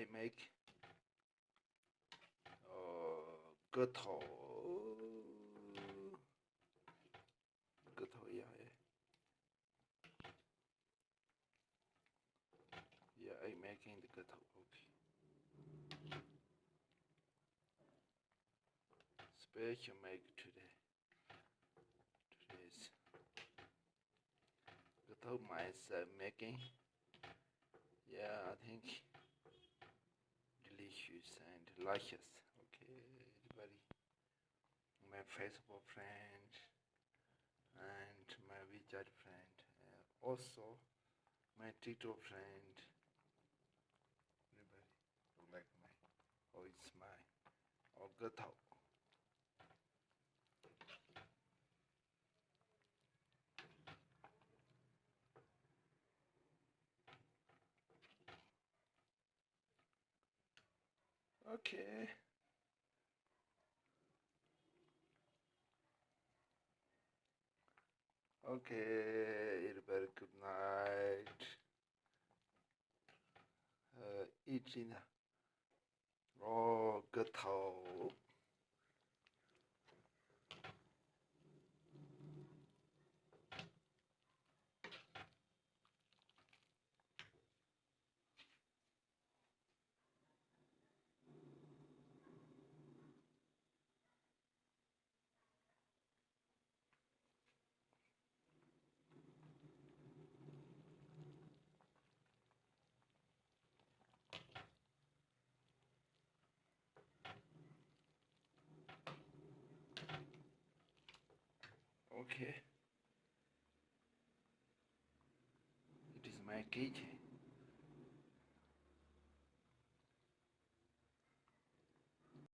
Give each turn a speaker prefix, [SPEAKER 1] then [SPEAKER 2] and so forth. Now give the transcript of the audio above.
[SPEAKER 1] I make Ghetto. Ghetto, yeah, yeah, I making the ghetto. Okay. Special make today. Today's ghetto myself making. Yeah, I think delicious and delicious. Okay, everybody. My Facebook friend and my WeChat friend, also my TikTok friend. Everybody like my, oh, it's my, oh, ghetto. Okay. Okay, everybody, good night. Eating raw ghetto. Okay. It is my kitchen.